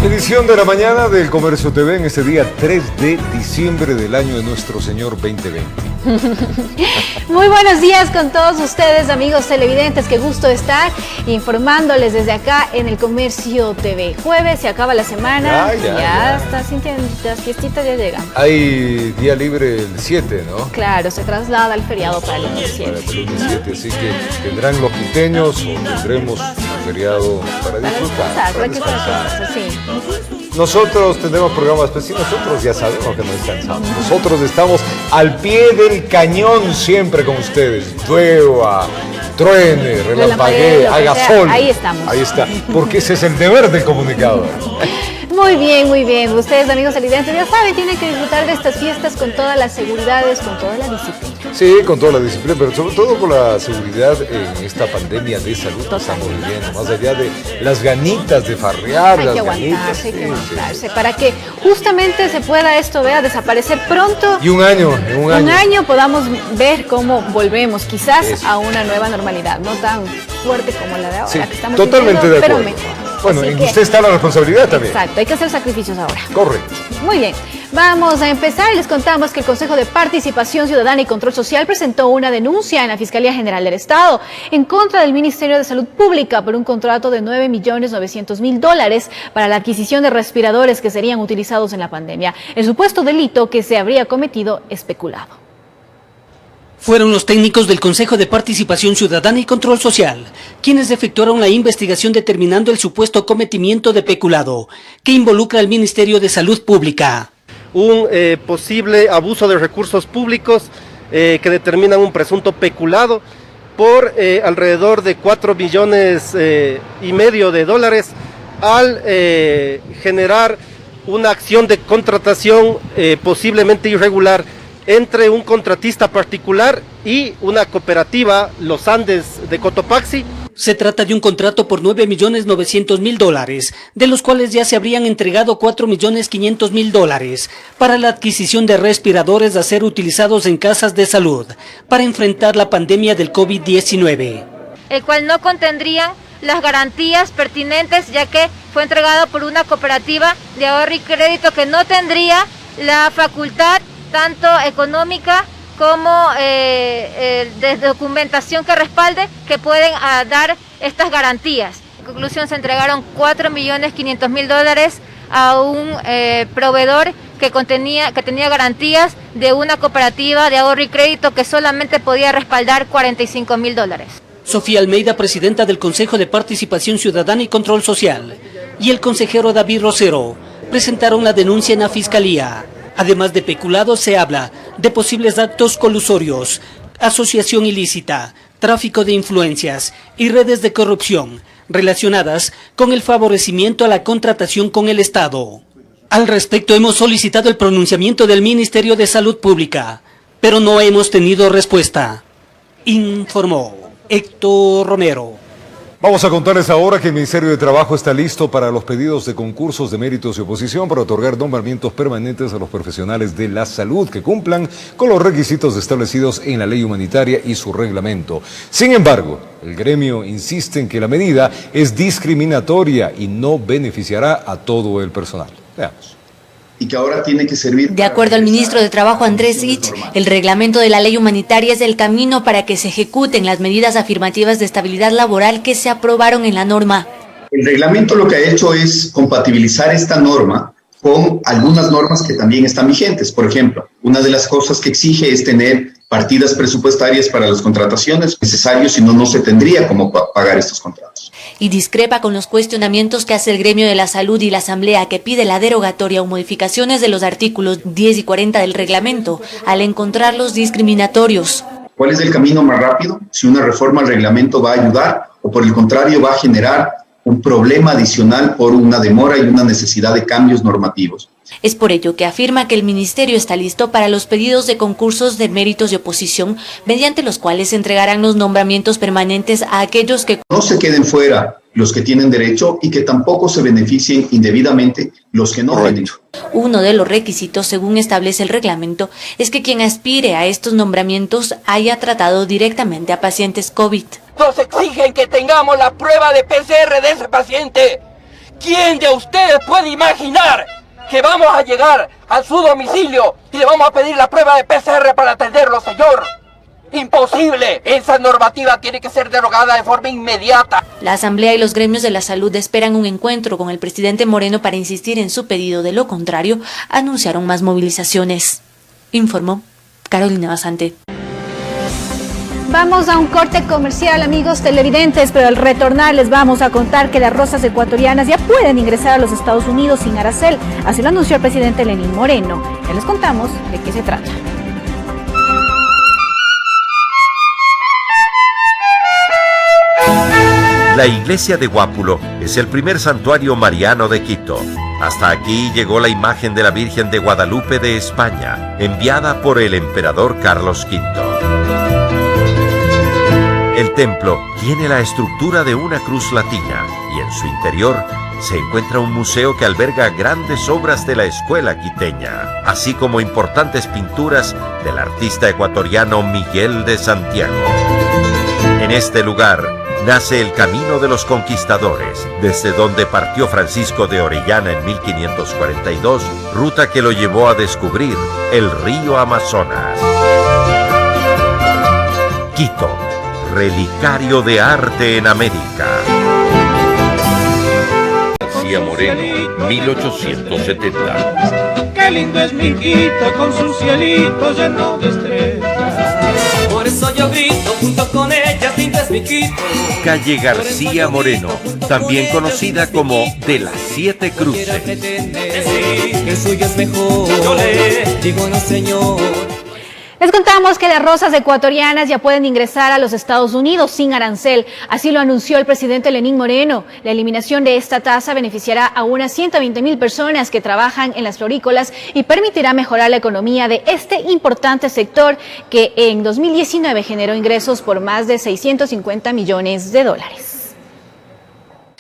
Edición de la mañana del Comercio TV en este día 3 de diciembre del año de nuestro Señor 2020. Muy buenos días con todos ustedes, amigos televidentes. Qué gusto estar informándoles desde acá en el Comercio TV. Jueves, se acaba la semana, ya está sintiendo, las fiestitas ya llegan. Hay día libre el 7, ¿no? Claro, se traslada el feriado para el lunes 7. Para el lunes 7, así que tendrán los quiteños o tendremos un feriado para disfrutar. Para descansar, sí. Nosotros tenemos programas especiales, nosotros ya sabemos que no descansamos. Nosotros estamos al pie del cañón siempre con ustedes. Llueva, truene, relampaguee, haga sol. Ahí estamos. Ahí está, porque ese es el deber del comunicador. Muy bien, muy bien. Ustedes, amigos televidentes, ya saben, tienen que disfrutar de estas fiestas con todas las seguridades, con toda la disciplina. Sí, con toda la disciplina, pero sobre todo con la seguridad en esta pandemia de salud que estamos viviendo, más allá de las ganitas de farrear, hay las que aguantarse, ganitas. hay que aguantarse, para que justamente se pueda esto, desaparecer pronto. Y un año podamos ver cómo volvemos, quizás a una nueva normalidad, no tan fuerte como la de ahora, sí, que estamos totalmente viviendo, de acuerdo. pero mejor. Bueno, Así en que, usted está la responsabilidad también. Exacto, hay que hacer sacrificios ahora. Correcto. Muy bien, vamos a empezar. Les contamos que el Consejo de Participación Ciudadana y Control Social presentó una denuncia en la Fiscalía General del Estado en contra del Ministerio de Salud Pública por un contrato de $9.900.000 para la adquisición de respiradores que serían utilizados en la pandemia. El supuesto delito que se habría cometido especulado. Fueron los técnicos del Consejo de Participación Ciudadana y Control Social quienes efectuaron la investigación determinando el supuesto cometimiento de peculado que involucra al Ministerio de Salud Pública. Un posible abuso de recursos públicos que determinan un presunto peculado por alrededor de $4,5 millones al generar una acción de contratación posiblemente irregular entre un contratista particular y una cooperativa, Los Andes de Cotopaxi. Se trata de un contrato por $9.900.000, de los cuales ya se habrían entregado $4.500.000 para la adquisición de respiradores a ser utilizados en casas de salud para enfrentar la pandemia del COVID-19. El cual no contendrían las garantías pertinentes, ya que fue entregado por una cooperativa de ahorro y crédito que no tendría la facultad tanto económica como de documentación que respalde que pueden dar estas garantías. En conclusión, se entregaron $4.500.000 a un proveedor que tenía garantías de una cooperativa de ahorro y crédito que solamente podía respaldar $45.000. Sofía Almeida, presidenta del Consejo de Participación Ciudadana y Control Social, y el consejero David Rosero presentaron la denuncia en la Fiscalía. Además de peculado, se habla de posibles actos colusorios, asociación ilícita, tráfico de influencias y redes de corrupción relacionadas con el favorecimiento a la contratación con el Estado. Al respecto, hemos solicitado el pronunciamiento del Ministerio de Salud Pública, pero no hemos tenido respuesta, informó Héctor Romero. Vamos a contarles ahora que el Ministerio de Trabajo está listo para los pedidos de concursos de méritos y oposición para otorgar nombramientos permanentes a los profesionales de la salud que cumplan con los requisitos establecidos en la ley humanitaria y su reglamento. Sin embargo, el gremio insiste en que la medida es discriminatoria y no beneficiará a todo el personal. Veamos. Y que ahora tiene que servir. De acuerdo al ministro de Trabajo Andrés Ich, el reglamento de la ley humanitaria es el camino para que se ejecuten las medidas afirmativas de estabilidad laboral que se aprobaron en la norma. El reglamento lo que ha hecho es compatibilizar esta norma con algunas normas que también están vigentes. Por ejemplo, una de las cosas que exige es tener partidas presupuestarias para las contrataciones necesarias, si no, no se tendría cómo pagar estos contratos. Y discrepa con los cuestionamientos que hace el gremio de la salud y la asamblea que pide la derogatoria o modificaciones de los artículos 10 y 40 del reglamento al encontrarlos discriminatorios. ¿Cuál es el camino más rápido? Si una reforma al reglamento va a ayudar o por el contrario va a generar un problema adicional por una demora y una necesidad de cambios normativos. Es por ello que afirma que el Ministerio está listo para los pedidos de concursos de méritos de oposición, mediante los cuales se entregarán los nombramientos permanentes a aquellos que no se queden fuera los que tienen derecho y que tampoco se beneficien indebidamente los que no tienen. Uno de los requisitos, según establece el reglamento, es que quien aspire a estos nombramientos haya tratado directamente a pacientes COVID. Nos exigen que tengamos la prueba de PCR de ese paciente, ¿Quién de ustedes puede imaginar que vamos a llegar a su domicilio y le vamos a pedir la prueba de PCR para atenderlo, señor? ¡Imposible! Esa normativa tiene que ser derogada de forma inmediata. La Asamblea y los gremios de la salud esperan un encuentro con el presidente Moreno para insistir en su pedido. De lo contrario, anunciaron más movilizaciones. Informó Carolina Basante. Vamos a un corte comercial, amigos televidentes, pero al retornar les vamos a contar que las rosas ecuatorianas ya pueden ingresar a los Estados Unidos sin arancel. Así lo anunció el presidente Lenín Moreno. Ya les contamos de qué se trata. La iglesia de Guápulo es el primer santuario mariano de Quito. Hasta aquí llegó la imagen de la Virgen de Guadalupe de España, enviada por el emperador Carlos V. El templo tiene la estructura de una cruz latina y en su interior se encuentra un museo que alberga grandes obras de la escuela quiteña, así como importantes pinturas del artista ecuatoriano Miguel de Santiago. En este lugar nace el Camino de los Conquistadores, desde donde partió Francisco de Orellana en 1542, ruta que lo llevó a descubrir el río Amazonas. Quito, relicario de arte en América. García Moreno, 1870. Qué lindo es mi Quito con sus cielitos llenos de estrellas. Por eso yo grito junto con ellas, lindo es mi Quito. Calle García Moreno, también conocida como de las Siete Cruces. Que suyo es mejor, yo le digo no señor. Les contamos que las rosas ecuatorianas ya pueden ingresar a los Estados Unidos sin arancel. Así lo anunció el presidente Lenín Moreno. La eliminación de esta tasa beneficiará a unas 120,000 personas que trabajan en las florícolas y permitirá mejorar la economía de este importante sector que en 2019 generó ingresos por más de 650 millones de dólares.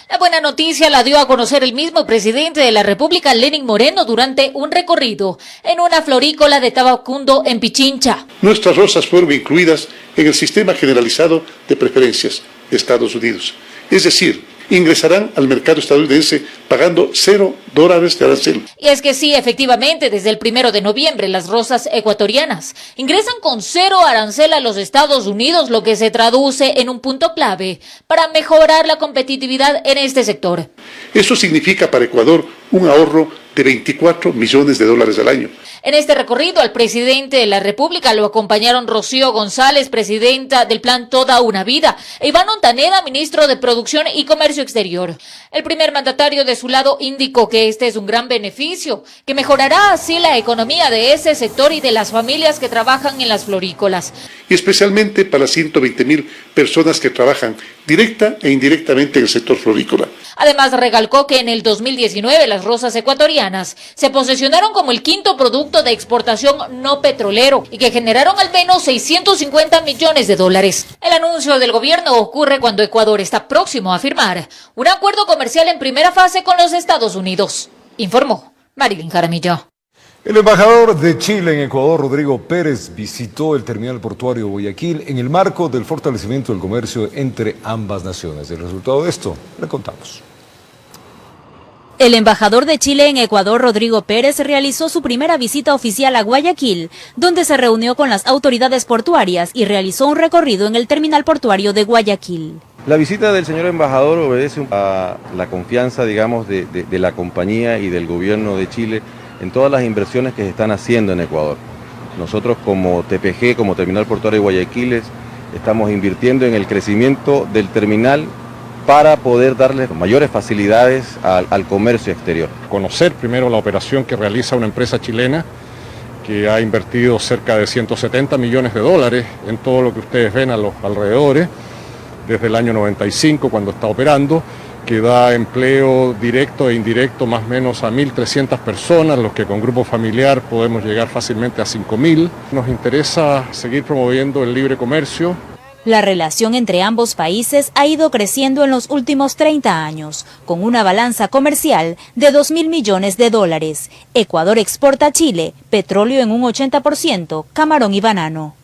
La buena noticia la dio a conocer el mismo presidente de la República, Lenín Moreno, durante un recorrido en una florícola de Tabacundo, en Pichincha. Nuestras rosas fueron incluidas en el sistema generalizado de preferencias de Estados Unidos. Es decir, ingresarán al mercado estadounidense pagando $0 de arancel. Y es que sí, efectivamente, desde el 1 de noviembre las rosas ecuatorianas ingresan con 0 arancel a los Estados Unidos, lo que se traduce en un punto clave para mejorar la competitividad en este sector. Eso significa para Ecuador un ahorro de $24 millones al año. En este recorrido al presidente de la República lo acompañaron Rocío González, presidenta del Plan Toda una Vida, e Iván Ontaneda, ministro de Producción y Comercio Exterior. El primer mandatario de su lado indicó que este es un gran beneficio, que mejorará así la economía de ese sector y de las familias que trabajan en las florícolas. Y especialmente para 120,000 personas que trabajan directa e indirectamente en el sector florícola. Además, recalcó que en el 2019 las rosas ecuatorianas se posicionaron como el quinto producto de exportación no petrolero y que generaron al menos 650 millones de dólares. El anuncio del gobierno ocurre cuando Ecuador está próximo a firmar un acuerdo comercial en primera fase con los Estados Unidos, informó Marilyn Jaramillo. El embajador de Chile en Ecuador, Rodrigo Pérez, visitó el terminal portuario Guayaquil en el marco del fortalecimiento del comercio entre ambas naciones. El resultado de esto le contamos. El embajador de Chile en Ecuador, Rodrigo Pérez, realizó su primera visita oficial a Guayaquil, donde se reunió con las autoridades portuarias y realizó un recorrido en el terminal portuario de Guayaquil. La visita del señor embajador obedece a la confianza, digamos, de la compañía y del gobierno de Chile en todas las inversiones que se están haciendo en Ecuador. Nosotros como TPG, como Terminal Portuario de Guayaquil, estamos invirtiendo en el crecimiento del terminal para poder darle mayores facilidades al comercio exterior. Conocer primero la operación que realiza una empresa chilena que ha invertido cerca de 170 millones de dólares en todo lo que ustedes ven a los alrededores, desde el año 95 cuando está operando, que da empleo directo e indirecto más o menos a 1.300 personas, los que con grupo familiar podemos llegar fácilmente a 5.000. Nos interesa seguir promoviendo el libre comercio. La relación entre ambos países ha ido creciendo en los últimos 30 años, con una balanza comercial de 2.000 millones de dólares. Ecuador exporta a Chile petróleo en un 80%, camarón y banano.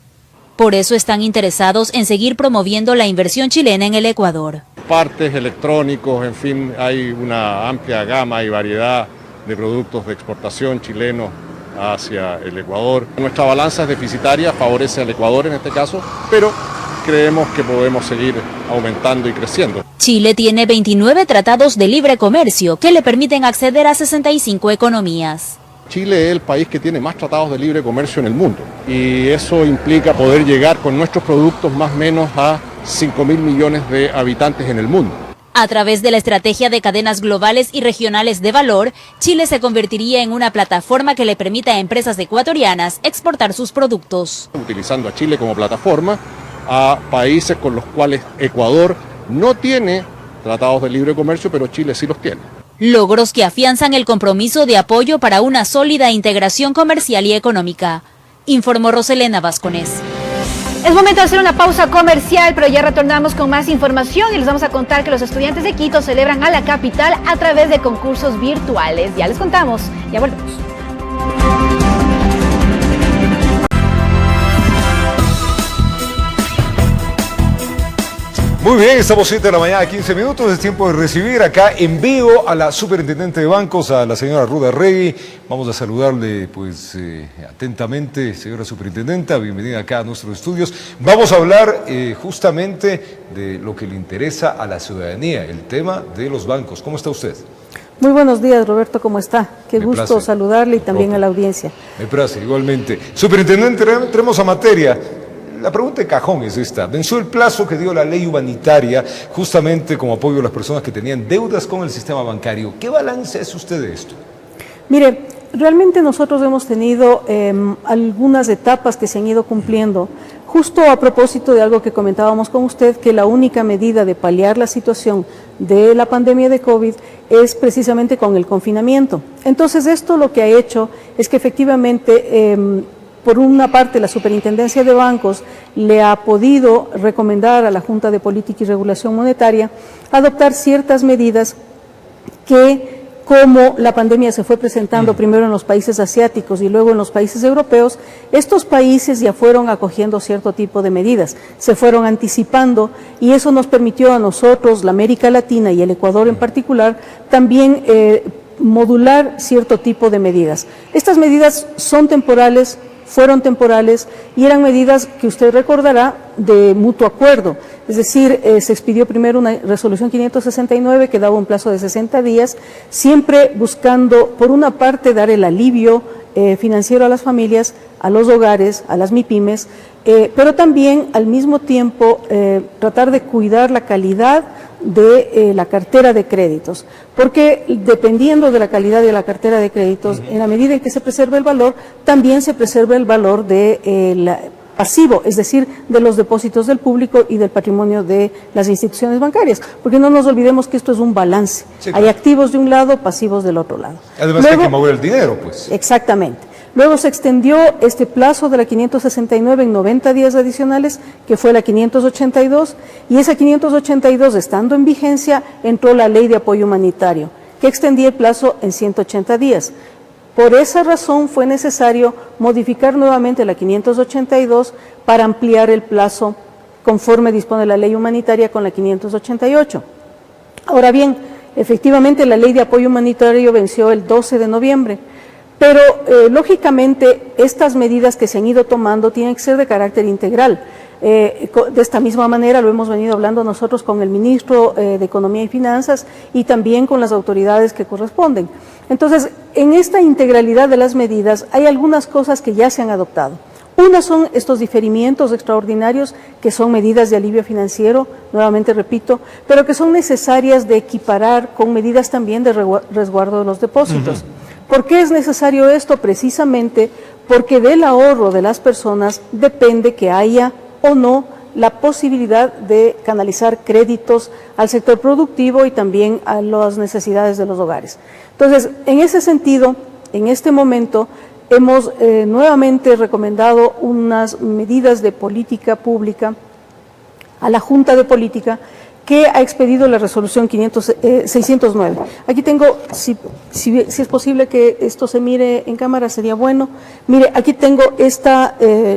Por eso están interesados en seguir promoviendo la inversión chilena en el Ecuador. autopartes, electrónicos, en fin, hay una amplia gama y variedad de productos de exportación chilenos hacia el Ecuador. Nuestra balanza es deficitaria, favorece al Ecuador en este caso, pero creemos que podemos seguir aumentando y creciendo. Chile tiene 29 tratados de libre comercio que le permiten acceder a 65 economías. Chile es el país que tiene más tratados de libre comercio en el mundo y eso implica poder llegar con nuestros productos más o menos a 5.000 millones de habitantes en el mundo. A través de la estrategia de cadenas globales y regionales de valor, Chile se convertiría en una plataforma que le permita a empresas ecuatorianas exportar sus productos. Utilizando a Chile como plataforma a países con los cuales Ecuador no tiene tratados de libre comercio, pero Chile sí los tiene. Logros que afianzan el compromiso de apoyo para una sólida integración comercial y económica, informó Roselena Vasconés. Es momento de hacer una pausa comercial, pero ya retornamos con más información y les vamos a contar que los estudiantes de Quito celebran a la capital a través de concursos virtuales. Ya les contamos, ya volvemos. Muy bien, estamos 7 de la mañana, 15 minutos. Es tiempo de recibir acá en vivo a la superintendente de bancos, a la señora Ruda Regui. Vamos a saludarle pues atentamente, señora superintendenta. Bienvenida acá a nuestros estudios. Vamos a hablar justamente de lo que le interesa a la ciudadanía, el tema de los bancos. ¿Cómo está usted? Muy buenos días, Roberto, ¿cómo está? Qué gusto saludarle y también a la audiencia. Me place, igualmente. Superintendente, entremos a materia. La pregunta de cajón es esta. Venció el plazo que dio la ley humanitaria justamente como apoyo a las personas que tenían deudas con el sistema bancario. ¿Qué balance hace usted de esto? Mire, realmente nosotros hemos tenido algunas etapas que se han ido cumpliendo. Justo a propósito de algo que comentábamos con usted, que la única medida de paliar la situación de la pandemia de COVID es precisamente con el confinamiento. Entonces esto lo que ha hecho es que efectivamente por una parte, la Superintendencia de Bancos le ha podido recomendar a la Junta de Política y Regulación Monetaria adoptar ciertas medidas que, como la pandemia se fue presentando primero en los países asiáticos y luego en los países europeos, estos países ya fueron acogiendo cierto tipo de medidas, se fueron anticipando y eso nos permitió a nosotros, la América Latina y el Ecuador en particular, también modular cierto tipo de medidas. Estas medidas son temporales, fueron temporales y eran medidas que usted recordará de mutuo acuerdo, es decir, se expidió primero una resolución 569 que daba un plazo de 60 días, siempre buscando por una parte dar el alivio financiero a las familias, a los hogares, a las MIPYMES, pero también al mismo tiempo tratar de cuidar la calidad de la cartera de créditos, porque dependiendo de la calidad de la cartera de créditos, en la medida en que se preserva el valor, también se preserva el valor de pasivo, es decir, de los depósitos del público y del patrimonio de las instituciones bancarias, porque no nos olvidemos que esto es un balance, sí, claro. Hay activos de un lado, pasivos del otro lado. Además luego, hay que mover el dinero, pues. Exactamente. Luego se extendió este plazo de la 569 en 90 días adicionales, que fue la 582, y esa 582, estando en vigencia, entró la Ley de Apoyo Humanitario, que extendía el plazo en 180 días. Por esa razón fue necesario modificar nuevamente la 582 para ampliar el plazo conforme dispone la Ley Humanitaria con la 588. Ahora bien, efectivamente la Ley de Apoyo Humanitario venció el 12 de noviembre. Pero, lógicamente, estas medidas que se han ido tomando tienen que ser de carácter integral. De esta misma manera lo hemos venido hablando nosotros con el ministro de Economía y Finanzas y también con las autoridades que corresponden. Entonces, en esta integralidad de las medidas hay algunas cosas que ya se han adoptado. Una son estos diferimientos extraordinarios que son medidas de alivio financiero, nuevamente repito, pero que son necesarias de equiparar con medidas también de resguardo de los depósitos. ¿Por qué es necesario esto? Precisamente porque del ahorro de las personas depende que haya o no la posibilidad de canalizar créditos al sector productivo y también a las necesidades de los hogares. Entonces, en ese sentido, en este momento, hemos nuevamente recomendado unas medidas de política pública a la Junta de Política que ha expedido la resolución 609. Aquí tengo, si es posible que esto se mire en cámara, sería bueno. Mire, aquí tengo esta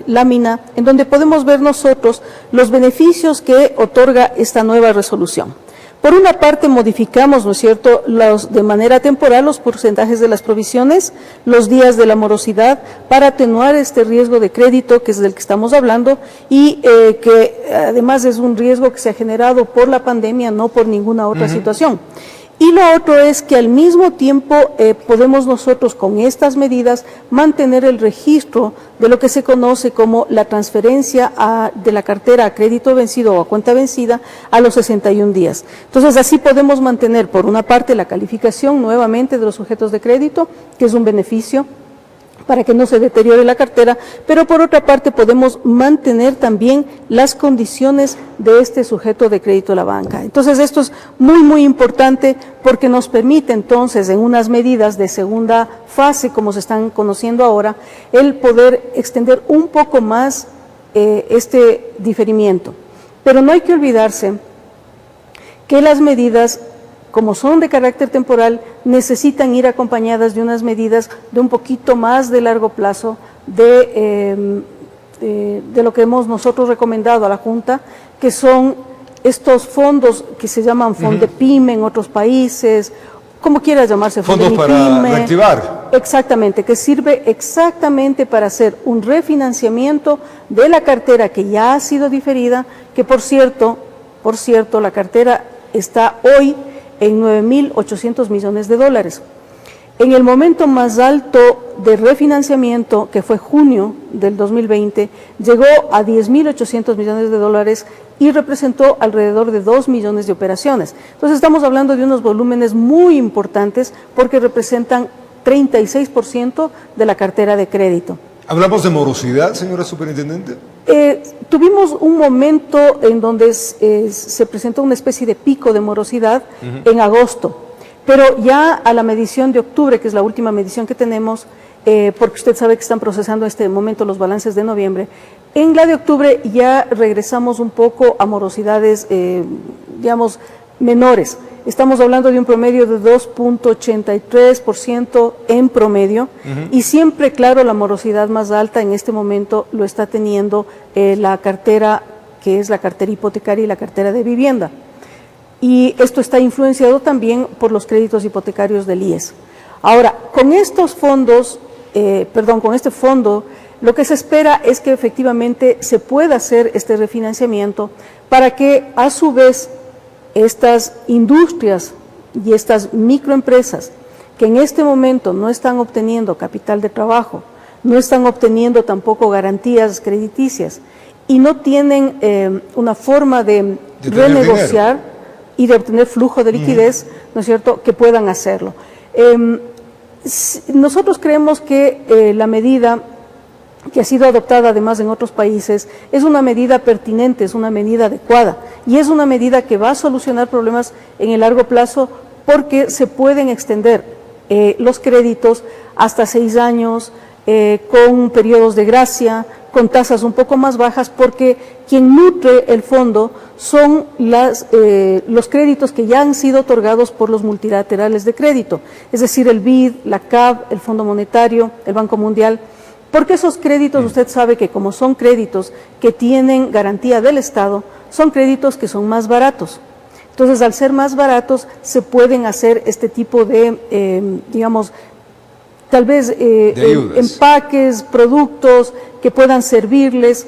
lámina en donde podemos ver nosotros los beneficios que otorga esta nueva resolución. Por una parte modificamos, ¿no es cierto?, de manera temporal los porcentajes de las provisiones, los días de la morosidad, para atenuar este riesgo de crédito, que es del que estamos hablando, y que además es un riesgo que se ha generado por la pandemia, no por ninguna otra situación. Y lo otro es que al mismo tiempo podemos nosotros con estas medidas mantener el registro de lo que se conoce como la transferencia de la cartera a crédito vencido o a cuenta vencida a los 61 días. Entonces así podemos mantener por una parte la calificación nuevamente de los sujetos de crédito, que es un beneficio para que no se deteriore la cartera, pero por otra parte podemos mantener también las condiciones de este sujeto de crédito a la banca. Entonces esto es muy importante porque nos permite entonces en unas medidas de segunda fase, como se están conociendo ahora, el poder extender un poco más este diferimiento. Pero no hay que olvidarse que las medidas, como son de carácter temporal, necesitan ir acompañadas de unas medidas de un poquito más de largo plazo de lo que hemos nosotros recomendado a la Junta, que son estos fondos que se llaman Fondepyme en otros países, como quiera llamarse, fondos para reactivar. Exactamente, que sirve exactamente para hacer un refinanciamiento de la cartera que ya ha sido diferida, que por cierto, la cartera está hoy en 9.800 millones de dólares. En el momento más alto de refinanciamiento, que fue junio del 2020, llegó a 10.800 millones de dólares y representó alrededor de 2 millones de operaciones. Entonces estamos hablando de unos volúmenes muy importantes porque representan 36% de la cartera de crédito. ¿Hablamos de morosidad, señora superintendente? Tuvimos un momento en donde se presentó una especie de pico de morosidad en agosto, pero ya a la medición de octubre, que es la última medición que tenemos, porque usted sabe que están procesando en este momento los balances de noviembre, en la de octubre ya regresamos un poco a morosidades, digamos, menores. Estamos hablando de un promedio de 2.83% en promedio y siempre, claro, la morosidad más alta en este momento lo está teniendo la cartera, que es la cartera hipotecaria y la cartera de vivienda. Y esto está influenciado también por los créditos hipotecarios del IES. Ahora, con estos fondos, con este fondo, lo que se espera es que efectivamente se pueda hacer este refinanciamiento para que a su vez estas industrias y estas microempresas que en este momento no están obteniendo capital de trabajo, no están obteniendo tampoco garantías crediticias y no tienen una forma de renegociar y de obtener flujo de liquidez, ¿no es cierto?, que puedan hacerlo. Nosotros creemos que la medida que ha sido adoptada además en otros países, es una medida pertinente, es una medida adecuada y es una medida que va a solucionar problemas en el largo plazo porque se pueden extender los créditos hasta 6 años, con periodos de gracia, con tasas un poco más bajas, porque quien nutre el fondo son los créditos que ya han sido otorgados por los multilaterales de crédito, es decir, el BID, la CAF, el Fondo Monetario, el Banco Mundial. Porque esos créditos, usted sabe que como son créditos que tienen garantía del Estado, son créditos que son más baratos. Entonces, al ser más baratos, se pueden hacer este tipo de, digamos, tal vez empaques, productos que puedan servirles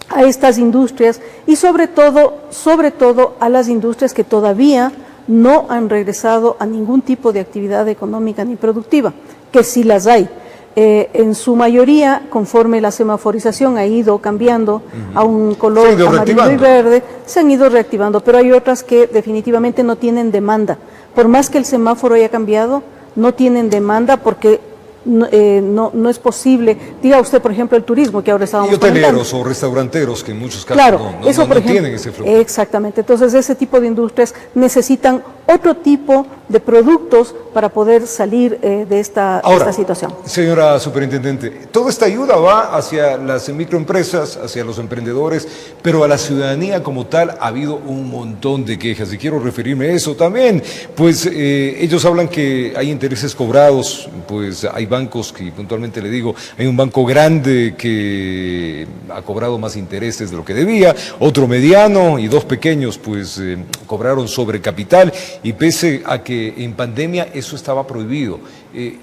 a estas industrias y sobre todo a las industrias que todavía no han regresado a ningún tipo de actividad económica ni productiva, que sí las hay. En su mayoría, conforme la semaforización ha ido cambiando a un color amarillo y verde, se han ido reactivando, pero hay otras que definitivamente no tienen demanda. Por más que el semáforo haya cambiado, no tienen demanda porque no es posible. Diga usted, por ejemplo, el turismo que ahora estábamos hoteleros comentando. o restauranteros que en muchos casos Claro, no tienen ese flujo. Exactamente, entonces ese tipo de industrias necesitan otro tipo de productos para poder salir de esta situación. Señora superintendente, toda esta ayuda va hacia las microempresas, hacia los emprendedores, pero a la ciudadanía como tal ha habido un montón de quejas y quiero referirme a eso también, pues ellos hablan que hay intereses cobrados, pues hay bancos que puntualmente le digo, hay un banco grande que ha cobrado más intereses de lo que debía, otro mediano y dos pequeños pues cobraron sobre capital, y pese a que en pandemia eso estaba prohibido.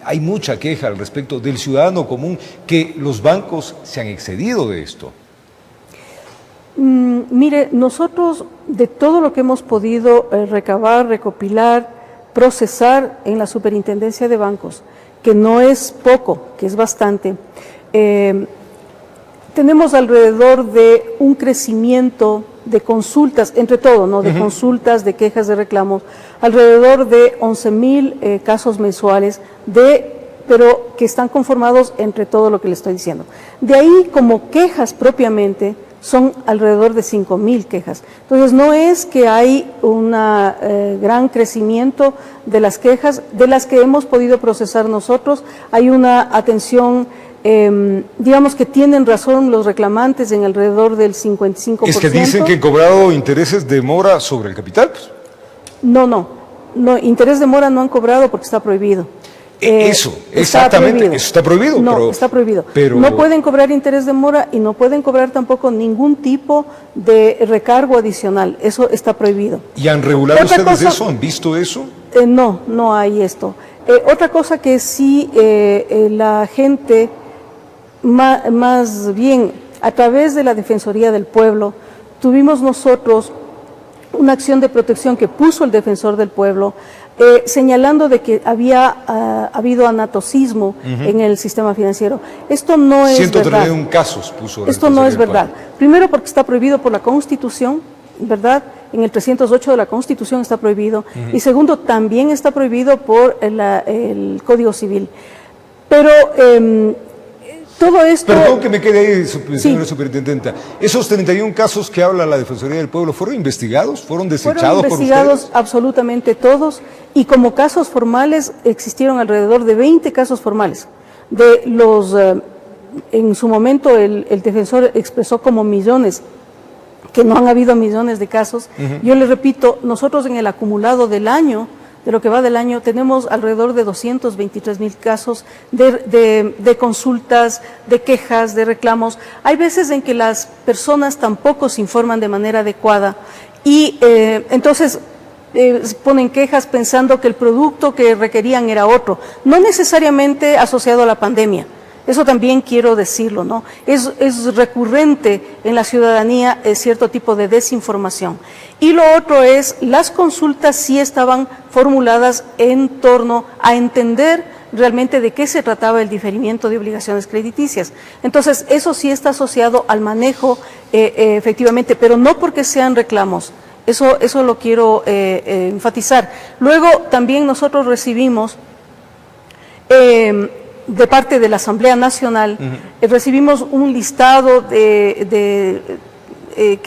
Hay mucha queja al respecto del ciudadano común que los bancos se han excedido de esto. Mire, nosotros de todo lo que hemos podido recabar, recopilar, procesar en la Superintendencia de Bancos, que no es poco, que es bastante, tenemos alrededor de un crecimiento de consultas, entre todo, ¿no? De consultas, de quejas, de reclamos, alrededor de 11,000 casos mensuales, pero que están conformados entre todo lo que le estoy diciendo. De ahí, como quejas propiamente, son alrededor de 5,000 quejas. Entonces, no es que hay un gran crecimiento de las quejas, de las que hemos podido procesar nosotros. Hay una atención, digamos que tienen razón los reclamantes en alrededor del 55%. Es que dicen que han cobrado intereses de mora sobre el capital. No, interés de mora no han cobrado porque está prohibido. Eso, exactamente, eso está prohibido. No, está prohibido. No pueden cobrar interés de mora y no pueden cobrar tampoco ningún tipo de recargo adicional. Eso está prohibido. ¿Y han regulado ustedes eso? ¿Han visto eso? No hay esto. Otra cosa que sí la gente, más bien a través de la Defensoría del Pueblo, tuvimos nosotros una acción de protección que puso el Defensor del Pueblo, señalando de que había habido anatocismo en el sistema financiero. Esto no es 131 verdad. casos puso la Esto no es verdad. Primero porque está prohibido por la Constitución, ¿verdad? En el 308 de la Constitución está prohibido. Y segundo, también está prohibido por el Código Civil. Pero todo esto... Perdón que me quede ahí, señora superintendenta. ¿Esos 31 casos que habla la Defensoría del Pueblo fueron investigados? ¿Fueron desechados por ustedes? Fueron investigados absolutamente todos, y como casos formales existieron alrededor de 20 casos formales. De los, en su momento el defensor expresó como millones, que no han habido millones de casos. Yo le repito, nosotros en el acumulado del año, de lo que va del año, tenemos alrededor de 223,000 casos de consultas, de quejas, de reclamos. Hay veces en que las personas tampoco se informan de manera adecuada y entonces ponen quejas pensando que el producto que requerían era otro, no necesariamente asociado a la pandemia. Eso también quiero decirlo, ¿no? Es recurrente en la ciudadanía cierto tipo de desinformación. Y lo otro es, las consultas sí estaban formuladas en torno a entender realmente de qué se trataba el diferimiento de obligaciones crediticias. Entonces, eso sí está asociado al manejo, efectivamente, pero no porque sean reclamos. Eso lo quiero enfatizar. Luego, también nosotros recibimos... de parte de la Asamblea Nacional, recibimos un listado que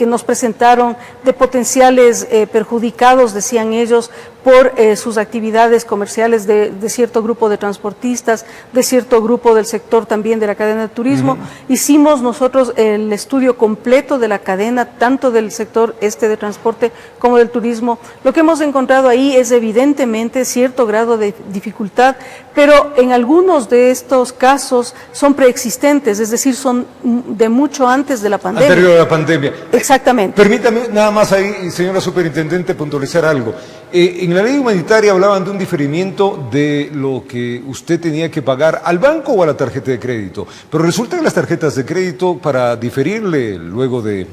nos presentaron de potenciales perjudicados, decían ellos, por sus actividades comerciales de cierto grupo de transportistas, de cierto grupo del sector también de la cadena de turismo. Hicimos nosotros el estudio completo de la cadena, tanto del sector de transporte como del turismo. Lo que hemos encontrado ahí es evidentemente cierto grado de dificultad, pero en algunos de estos casos son preexistentes, es decir, son de mucho antes de la pandemia. Anterior a la pandemia. Exactamente. Permítame nada más ahí, señora superintendente, puntualizar algo. En la ley humanitaria hablaban de un diferimiento de lo que usted tenía que pagar al banco o a la tarjeta de crédito, pero resulta que las tarjetas de crédito, para diferirle luego de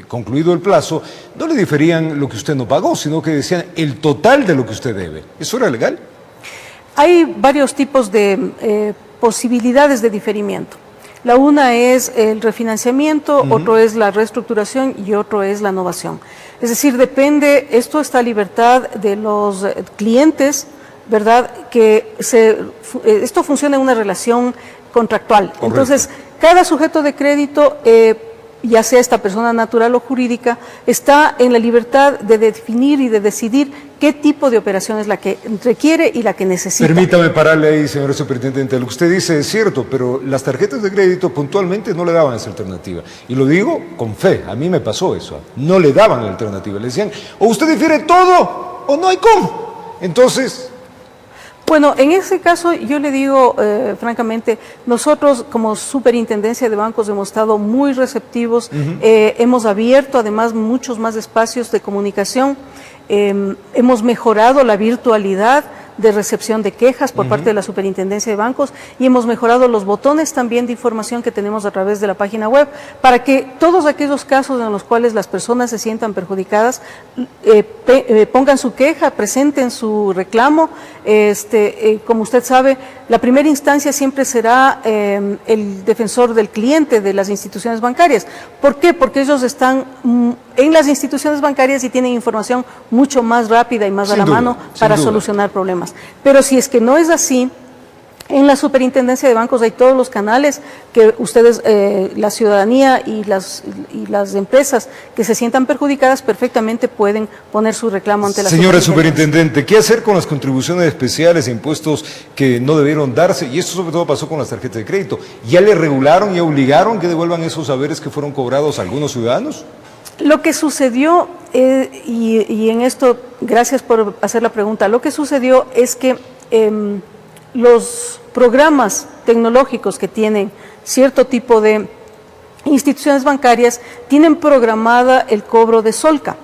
concluido el plazo, no le diferían lo que usted no pagó, sino que decían el total de lo que usted debe. ¿Eso era legal? Hay varios tipos de posibilidades de diferimiento. La una es el refinanciamiento, otro es la reestructuración y otro es la novación. Es decir, depende, esto está a libertad de los clientes, ¿verdad? Que esto funciona en una relación contractual. Correcto. Entonces, cada sujeto de crédito, ya sea esta persona natural o jurídica, está en la libertad de definir y de decidir qué tipo de operación es la que requiere y la que necesita. Permítame pararle ahí, señora superintendente. Lo que usted dice es cierto, pero las tarjetas de crédito puntualmente no le daban esa alternativa. Y lo digo con fe, a mí me pasó eso. No le daban la alternativa. Le decían, o usted difiere todo o no hay cómo. Entonces... Bueno, en ese caso yo le digo francamente, nosotros como Superintendencia de Bancos hemos estado muy receptivos, hemos abierto además muchos más espacios de comunicación, hemos mejorado la virtualidad de recepción de quejas por parte de la Superintendencia de Bancos y hemos mejorado los botones también de información que tenemos a través de la página web para que todos aquellos casos en los cuales las personas se sientan perjudicadas pongan su queja, presenten su reclamo. Como usted sabe, la primera instancia siempre será el defensor del cliente de las instituciones bancarias. ¿Por qué? Porque ellos están en las instituciones bancarias y tienen información mucho más rápida y más a la mano para solucionar problemas. Pero si es que no es así, en la Superintendencia de Bancos hay todos los canales que ustedes, la ciudadanía y las empresas que se sientan perjudicadas perfectamente pueden poner su reclamo ante la Señora Superintendente, ¿qué hacer con las contribuciones especiales e impuestos que no debieron darse? Y esto sobre todo pasó con las tarjetas de crédito. ¿Ya le regularon y obligaron que devuelvan esos saberes que fueron cobrados a algunos ciudadanos? Lo que sucedió, y en esto, gracias por hacer la pregunta, lo que sucedió es que los programas tecnológicos que tienen cierto tipo de instituciones bancarias tienen programada el cobro de Solca.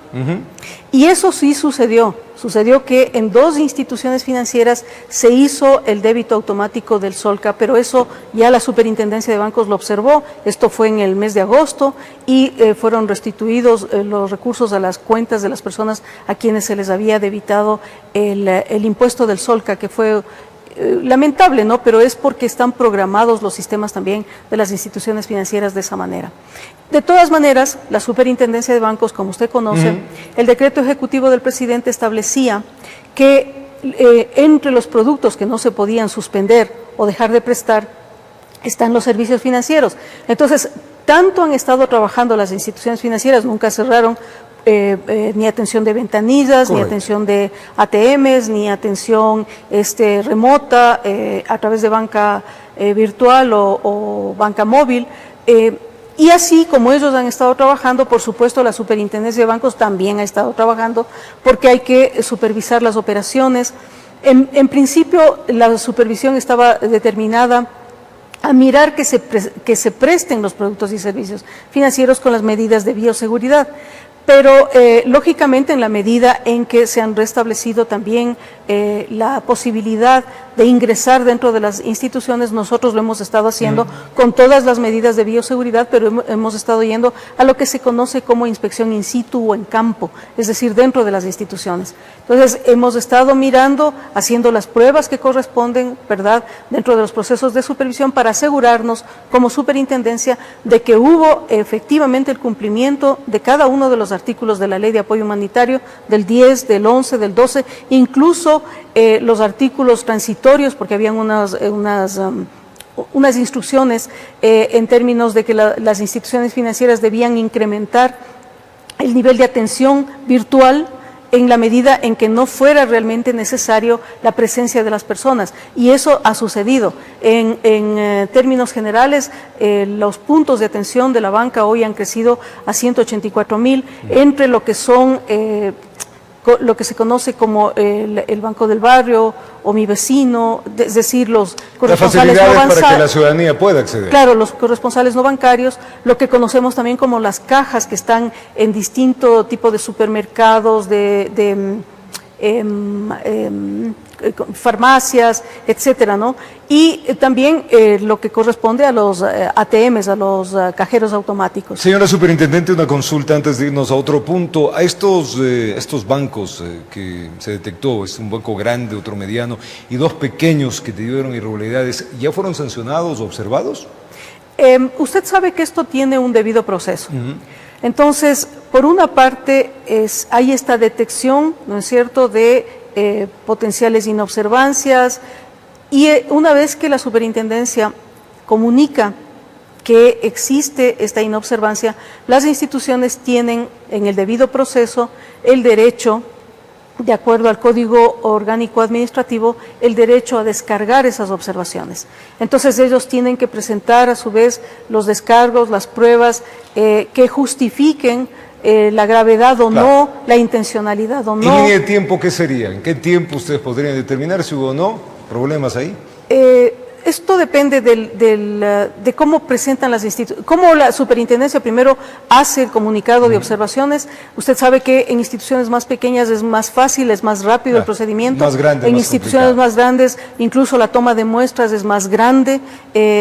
Y eso sí sucedió que en 2 instituciones financieras se hizo el débito automático del Solca, pero eso ya la Superintendencia de Bancos lo observó, esto fue en el mes de agosto y fueron restituidos los recursos a las cuentas de las personas a quienes se les había debitado el impuesto del Solca, que fue lamentable, ¿no? Pero es porque están programados los sistemas también de las instituciones financieras de esa manera. De todas maneras, la Superintendencia de Bancos, como usted conoce, el decreto ejecutivo del presidente establecía que entre los productos que no se podían suspender o dejar de prestar están los servicios financieros. Entonces, tanto han estado trabajando las instituciones financieras, nunca cerraron ni atención de ventanillas, ni atención de ATMs, ni atención remota a través de banca virtual o banca móvil. Y así como ellos han estado trabajando, por supuesto la Superintendencia de Bancos también ha estado trabajando porque hay que supervisar las operaciones. En principio la supervisión estaba determinada a mirar que se presten los productos y servicios financieros con las medidas de bioseguridad. Pero lógicamente en la medida en que se han restablecido también la posibilidad de ingresar dentro de las instituciones, nosotros lo hemos estado haciendo con todas las medidas de bioseguridad, pero hemos estado yendo a lo que se conoce como inspección in situ o en campo, es decir, dentro de las instituciones. Entonces hemos estado mirando, haciendo las pruebas que corresponden, ¿verdad?, dentro de los procesos de supervisión para asegurarnos como superintendencia de que hubo efectivamente el cumplimiento de cada uno de los artículos de la Ley de Apoyo Humanitario, del 10, del 11, del 12, incluso los artículos transitorios, porque habían unas instrucciones en términos de que las instituciones financieras debían incrementar el nivel de atención virtual en la medida en que no fuera realmente necesario la presencia de las personas. Y eso ha sucedido. En términos generales, los puntos de atención de la banca hoy han crecido a 184,000, entre lo que son lo que se conoce como el Banco del Barrio o Mi Vecino, es decir, los corresponsales no bancarios. Para que la ciudadanía pueda acceder. Claro, los corresponsales no bancarios, lo que conocemos también como las cajas que están en distinto tipo de supermercados, farmacias, etcétera, ¿no? Y también lo que corresponde a los ATMs, a los cajeros automáticos. Señora Superintendente, una consulta antes de irnos a otro punto. A estos bancos que se detectó, es un banco grande, otro mediano, y 2 pequeños que tuvieron irregularidades, ¿ya fueron sancionados o observados? Usted sabe que esto tiene un debido proceso. Entonces, por una parte, hay esta detección, ¿no es cierto?, de potenciales inobservancias, y una vez que la superintendencia comunica que existe esta inobservancia, las instituciones tienen en el debido proceso el derecho, de acuerdo al Código Orgánico Administrativo, el derecho a descargar esas observaciones. Entonces ellos tienen que presentar a su vez los descargos, las pruebas que justifiquen la gravedad o no, la intencionalidad o no. ¿En línea de tiempo qué sería? ¿En qué tiempo ustedes podrían determinar si hubo o no? problemas ahí? Esto depende de cómo presentan las instituciones, cómo la superintendencia primero hace el comunicado de observaciones. Usted sabe que en instituciones más pequeñas es más fácil, es más rápido el procedimiento. Más grande, en más instituciones complicado. más grandes, incluso la toma de muestras es más grande,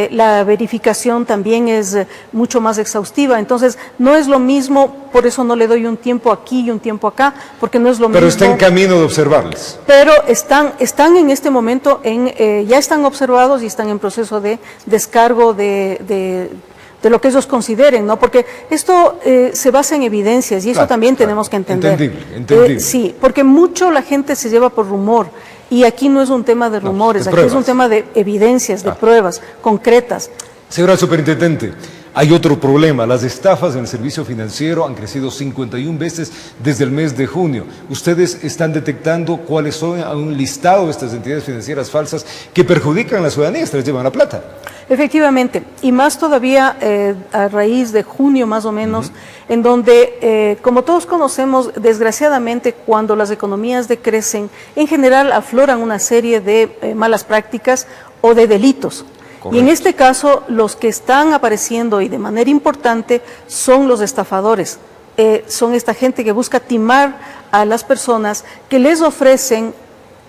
la verificación también es mucho más exhaustiva. Entonces, no es lo mismo, por eso no le doy un tiempo aquí y un tiempo acá, porque no es lo mismo. Pero está en camino de observarles. Pero están en este momento, ya están observados y están en proceso de descargo de lo que ellos consideren, ¿no? Porque esto se basa en evidencias y eso también tenemos que entender. Entendible. Sí, porque mucho la gente se lleva por rumor y aquí no es un tema de rumores, aquí es un tema de evidencias, de pruebas concretas. Señora Superintendente, hay otro problema. Las estafas en el servicio financiero han crecido 51 veces desde el mes de junio. ¿Ustedes están detectando cuáles son un listado de estas entidades financieras falsas que perjudican a la ciudadanía, se les llevan la plata? Efectivamente, y más todavía a raíz de junio más o menos, en donde, como todos conocemos, desgraciadamente cuando las economías decrecen, en general afloran una serie de malas prácticas o de delitos. Correcto. Y en este caso, los que están apareciendo y de manera importante son los estafadores. Son esta gente que busca timar a las personas que les ofrecen,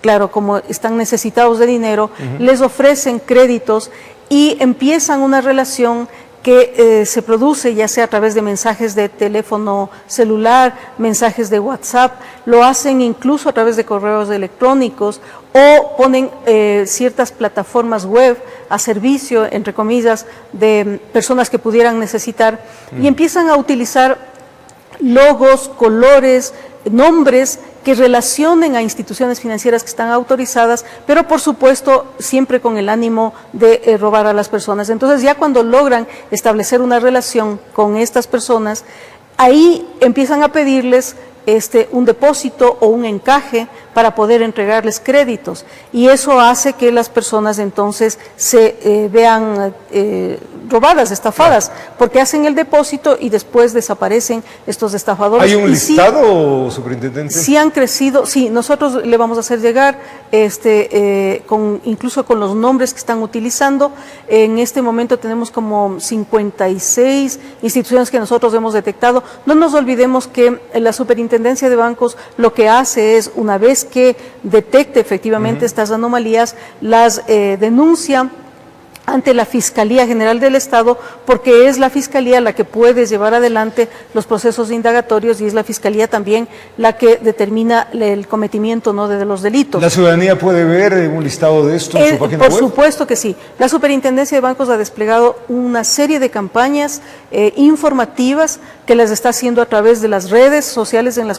claro, como están necesitados de dinero, les ofrecen créditos y empiezan una relación que se produce ya sea a través de mensajes de teléfono celular, mensajes de WhatsApp, lo hacen incluso a través de correos electrónicos o ponen ciertas plataformas web a servicio, entre comillas, de personas que pudieran necesitar y empiezan a utilizar logos, colores, nombres que relacionen a instituciones financieras que están autorizadas, pero por supuesto siempre con el ánimo de robar a las personas. Entonces ya cuando logran establecer una relación con estas personas, ahí empiezan a pedirles un depósito o un encaje para poder entregarles créditos y eso hace que las personas entonces se vean robadas, estafadas, porque hacen el depósito y después desaparecen estos estafadores. ¿Hay un listado, superintendente? Sí han crecido, sí, nosotros le vamos a hacer llegar incluso con los nombres que están utilizando. En este momento tenemos como 56 instituciones que nosotros hemos detectado. No nos olvidemos que la Superintendencia de Bancos lo que hace es, una vez que detecte efectivamente estas anomalías, las denuncia ante la Fiscalía General del Estado, porque es la Fiscalía la que puede llevar adelante los procesos indagatorios y es la Fiscalía también la que determina el cometimiento, ¿no?, de los delitos. ¿La ciudadanía puede ver un listado de esto en su página web? Por supuesto que sí. La Superintendencia de Bancos ha desplegado una serie de campañas informativas que las está haciendo a través de las redes sociales en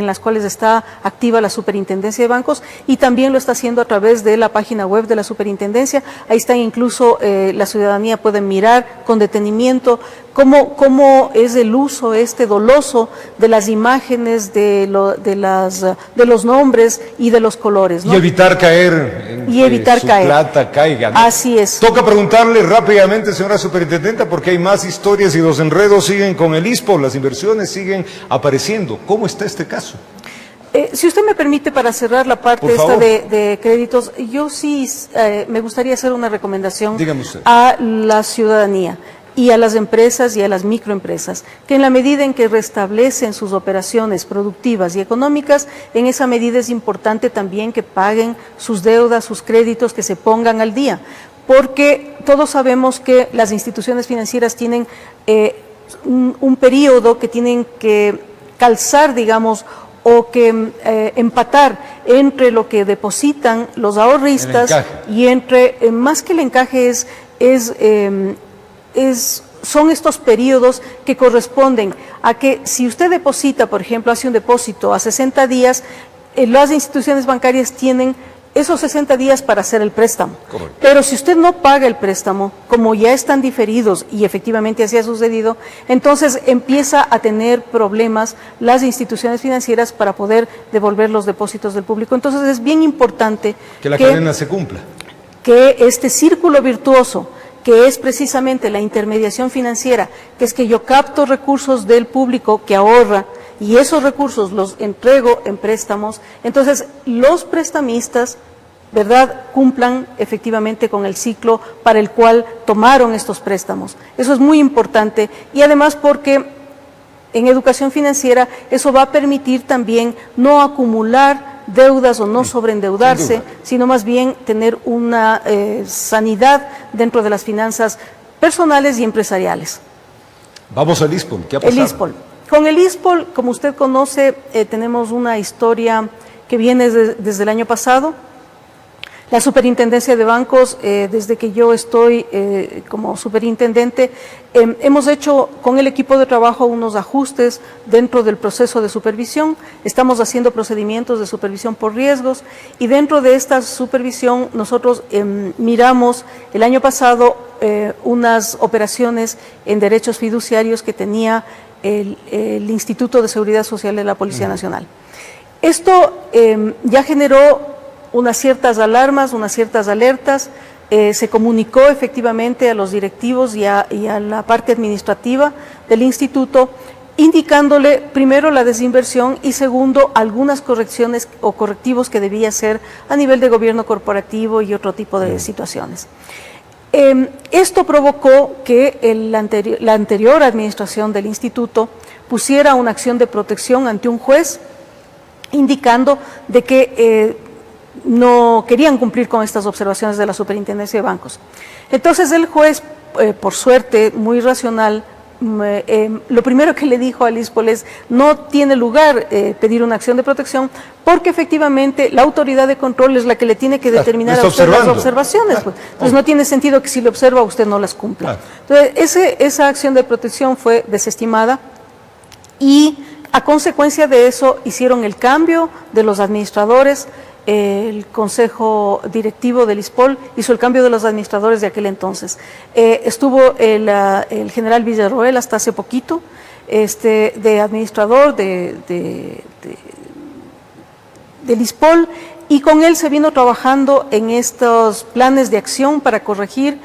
las cuales está activa la Superintendencia de Bancos y también lo está haciendo a través de la página web de la Superintendencia. Ahí están incluso la ciudadanía puede mirar con detenimiento cómo es el uso doloso de las imágenes, de los nombres y de los colores, ¿no? Y evitar caer en su plata caiga, ¿no? Así es. Toca preguntarle rápidamente, señora superintendenta, porque hay más historias y los enredos siguen con el ISPO, las inversiones siguen apareciendo. ¿Cómo está este caso? Si usted me permite, para cerrar la parte esta de créditos, yo sí me gustaría hacer una recomendación a la ciudadanía y a las empresas y a las microempresas, que en la medida en que restablecen sus operaciones productivas y económicas, en esa medida es importante también que paguen sus deudas, sus créditos, que se pongan al día, porque todos sabemos que las instituciones financieras tienen un periodo que tienen que calzar, digamos, o que empatar entre lo que depositan los ahorristas y entre, más que el encaje son estos periodos que corresponden a que si usted deposita, por ejemplo, hace un depósito a 60 días, las instituciones bancarias tienen esos 60 días para hacer el préstamo. Correcto. Pero si usted no paga el préstamo, como ya están diferidos y efectivamente así ha sucedido, entonces empieza a tener problemas las instituciones financieras para poder devolver los depósitos del público. Entonces es bien importante que la cadena se cumpla. Que este círculo virtuoso, que es precisamente la intermediación financiera, que es que yo capto recursos del público que ahorra y esos recursos los entrego en préstamos, entonces los prestamistas ¿verdad?, cumplan efectivamente con el ciclo para el cual tomaron estos préstamos. Eso es muy importante y además porque en educación financiera eso va a permitir también no acumular deudas o no sobreendeudarse, sino más bien tener una sanidad dentro de las finanzas personales y empresariales. Vamos al ISPOL, ¿qué ha pasado? El ISPOL. Con el ISPOL, como usted conoce, tenemos una historia que viene desde el año pasado. La Superintendencia de Bancos, desde que yo estoy como superintendente, hemos hecho con el equipo de trabajo unos ajustes dentro del proceso de supervisión. Estamos haciendo procedimientos de supervisión por riesgos y dentro de esta supervisión nosotros miramos el año pasado unas operaciones en derechos fiduciarios que tenía el Instituto de Seguridad Social de la Policía Nacional. Esto ya generó unas ciertas alarmas, unas ciertas alertas, se comunicó efectivamente a los directivos y a la parte administrativa del instituto, indicándole primero la desinversión y segundo algunas correcciones o correctivos que debía hacer a nivel de gobierno corporativo y otro tipo de situaciones. Esto provocó que la anterior administración del instituto pusiera una acción de protección ante un juez, indicando de que no querían cumplir con estas observaciones de la Superintendencia de Bancos. Entonces el juez, por suerte, muy racional, lo primero que le dijo al ISPOL es: no tiene lugar pedir una acción de protección porque efectivamente la autoridad de control es la que le tiene que determinar a usted las observaciones. Pues. Entonces no tiene sentido que si le observa usted no las cumpla. Entonces esa acción de protección fue desestimada y a consecuencia de eso hicieron el cambio de los administradores. El consejo directivo del ISPOL hizo el cambio de los administradores de aquel entonces. Estuvo el general Villarroel hasta hace poquito, de administrador del ISPOL, y con él se vino trabajando en estos planes de acción para corregir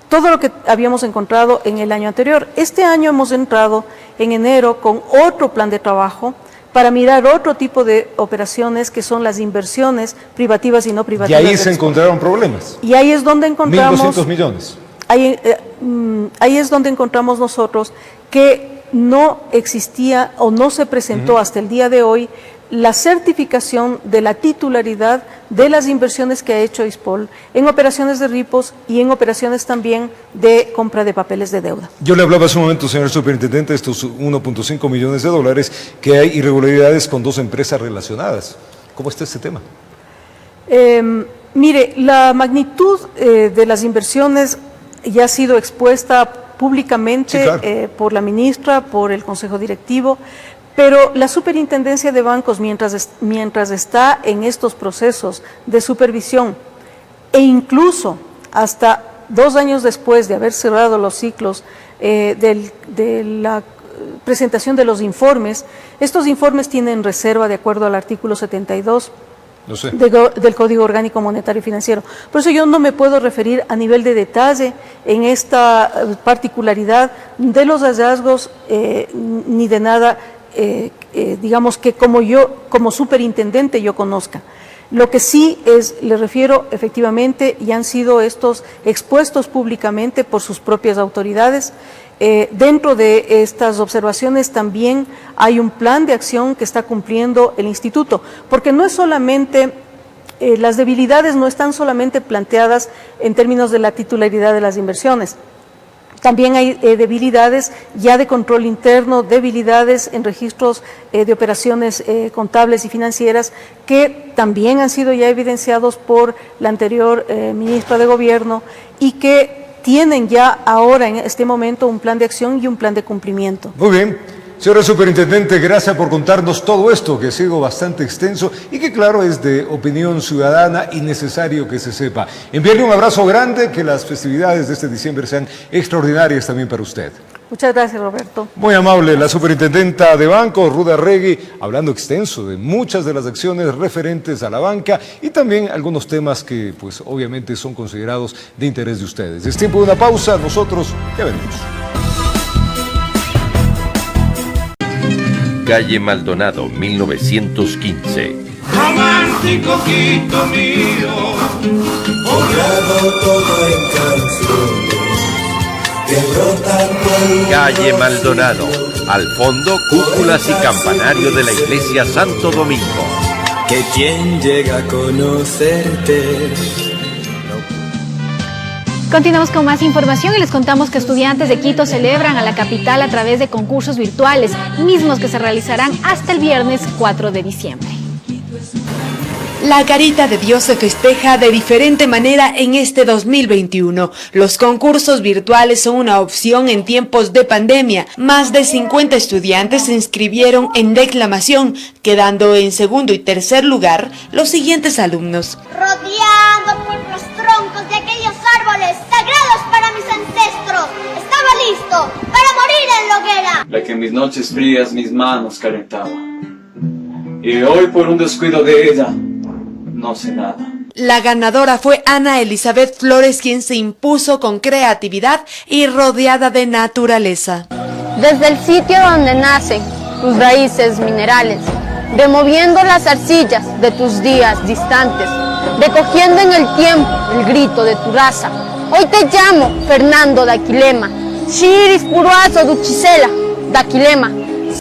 todo lo que habíamos encontrado en el año anterior. Este año hemos entrado en enero con otro plan de trabajo para mirar otro tipo de operaciones que son las inversiones privativas y no privativas. Y ahí se encontraron problemas. Y ahí es donde encontramos... 1.200 millones. Ahí es donde encontramos nosotros que no existía o no se presentó hasta el día de hoy la certificación de la titularidad de las inversiones que ha hecho ISPOL en operaciones de ripos y en operaciones también de compra de papeles de deuda. Yo le hablaba hace un momento, señor superintendente, de estos 1.5 millones de dólares, que hay irregularidades con 2 empresas relacionadas. ¿Cómo está este tema? Mire, la magnitud de las inversiones ya ha sido expuesta públicamente, sí, claro, por la ministra, por el Consejo Directivo. Pero la Superintendencia de Bancos, mientras está en estos procesos de supervisión e incluso hasta 2 años después de haber cerrado los ciclos de la presentación de los informes, estos informes tienen reserva de acuerdo al artículo 72 del Código Orgánico Monetario y Financiero. Por eso yo no me puedo referir a nivel de detalle en esta particularidad de los hallazgos ni de nada digamos que como superintendente yo conozca. Lo que sí le refiero efectivamente, y han sido estos expuestos públicamente por sus propias autoridades. Dentro de estas observaciones también hay un plan de acción que está cumpliendo el instituto, porque no es solamente, las debilidades no están solamente planteadas en términos de la titularidad de las inversiones. También hay debilidades ya de control interno, debilidades en registros de operaciones contables y financieras que también han sido ya evidenciados por la anterior ministra de Gobierno y que tienen ya ahora en este momento un plan de acción y un plan de cumplimiento. Muy bien. Señora Superintendente, gracias por contarnos todo esto que ha sido bastante extenso y que claro es de opinión ciudadana y necesario que se sepa. Enviarle un abrazo grande, que las festividades de este diciembre sean extraordinarias también para usted. Muchas gracias, Roberto. Muy amable, la Superintendenta de Bancos, Ruda Arregui, hablando extenso de muchas de las acciones referentes a la banca y también algunos temas que pues obviamente son considerados de interés de ustedes. Es tiempo de una pausa, nosotros ya venimos. Calle Maldonado, 1915. mágico Quito mío, poblado todo en canciones que brotan por Calle Maldonado, al fondo cúpulas y campanario de la iglesia Santo Domingo. Que quien llega a conocerte. Continuamos con más información y les contamos que estudiantes de Quito celebran a la capital a través de concursos virtuales, mismos que se realizarán hasta el viernes 4 de diciembre. La Carita de Dios se festeja de diferente manera en este 2021. Los concursos virtuales son una opción en tiempos de pandemia. Más de 50 estudiantes se inscribieron en declamación, quedando en segundo y tercer lugar los siguientes alumnos. Rodeado por los troncos de aquellos árboles sagrados para mis ancestros, estaba listo para morir en la hoguera. La que en mis noches frías mis manos calentaba. Y hoy por un descuido de ella, no sé nada. La ganadora fue Ana Elizabeth Flores, quien se impuso con creatividad y rodeada de naturaleza. Desde el sitio donde nacen tus raíces minerales, removiendo las arcillas de tus días distantes, recogiendo en el tiempo el grito de tu raza. Hoy te llamo Fernando Daquilema, Shiris Puruazo Duchisela Daquilema.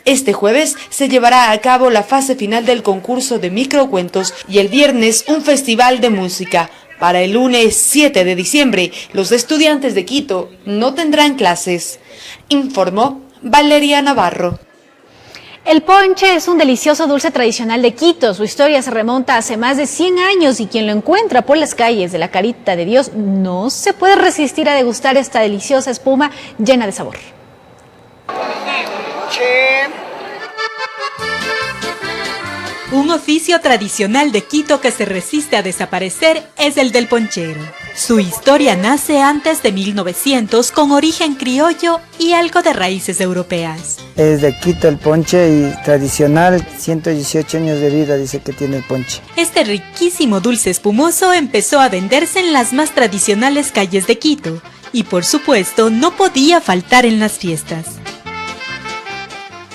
Este jueves se llevará a cabo la fase final del concurso de microcuentos y el viernes un festival de música. Para el lunes 7 de diciembre, los estudiantes de Quito no tendrán clases, informó Valeria Navarro. El ponche es un delicioso dulce tradicional de Quito. Su historia se remonta hace más de 100 años y quien lo encuentra por las calles de la Carita de Dios no se puede resistir a degustar esta deliciosa espuma llena de sabor. Un oficio tradicional de Quito que se resiste a desaparecer es el del ponchero. Su historia nace antes de 1900 con origen criollo y algo de raíces europeas. Es de Quito el ponche y tradicional, 118 años de vida dice que tiene el ponche. Este riquísimo dulce espumoso empezó a venderse en las más tradicionales calles de Quito y por supuesto no podía faltar en las fiestas.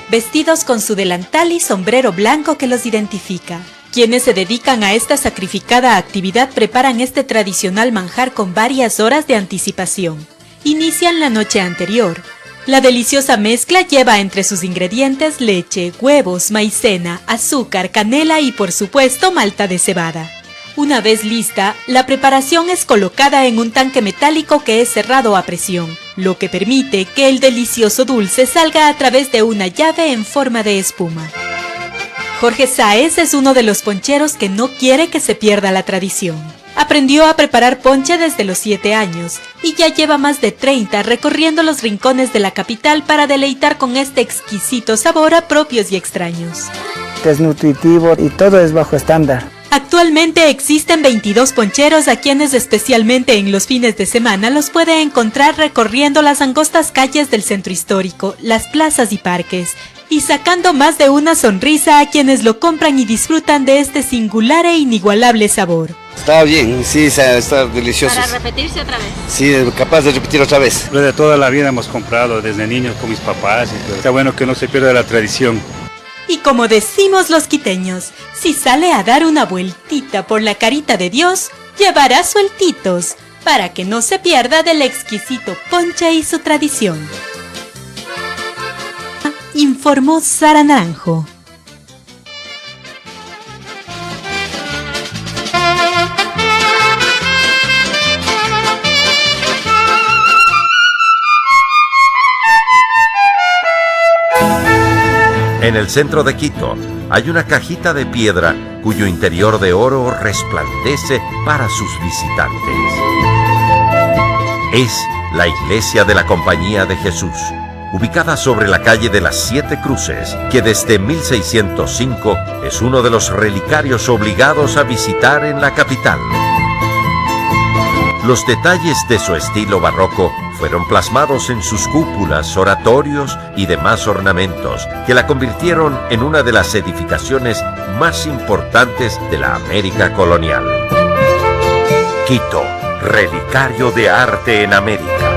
Vestidos con su delantal y sombrero blanco que los identifica. Quienes se dedican a esta sacrificada actividad preparan este tradicional manjar con varias horas de anticipación. Inician la noche anterior. La deliciosa mezcla lleva entre sus ingredientes leche, huevos, maicena, azúcar, canela y por supuesto malta de cebada. Una vez lista, la preparación es colocada en un tanque metálico que es cerrado a presión, lo que permite que el delicioso dulce salga a través de una llave en forma de espuma. Jorge Sáez es uno de los poncheros que no quiere que se pierda la tradición. Aprendió a preparar ponche desde los 7 años y ya lleva más de 30 recorriendo los rincones de la capital para deleitar con este exquisito sabor a propios y extraños. Es nutritivo y todo es bajo estándar. Actualmente existen 22 poncheros a quienes especialmente en los fines de semana los puede encontrar recorriendo las angostas calles del centro histórico, las plazas y parques, y sacando más de una sonrisa a quienes lo compran y disfrutan de este singular e inigualable sabor. Está bien, sí, está delicioso. ¿Para repetirse otra vez? Sí, capaz de repetir otra vez. Lo de toda la vida hemos comprado desde niños con mis papás y todo. Está bueno que no se pierda la tradición. Y como decimos los quiteños, si sale a dar una vueltita por la Carita de Dios, llevará sueltitos, para que no se pierda del exquisito ponche y su tradición. Informó Sara Naranjo. En el centro de Quito hay una cajita de piedra cuyo interior de oro resplandece para sus visitantes. Es la iglesia de la Compañía de Jesús, ubicada sobre la calle de las 7 Cruces, que desde 1605 es uno de los relicarios obligados a visitar en la capital. Los detalles de su estilo barroco fueron plasmados en sus cúpulas, oratorios y demás ornamentos que la convirtieron en una de las edificaciones más importantes de la América colonial. Quito, relicario de arte en América.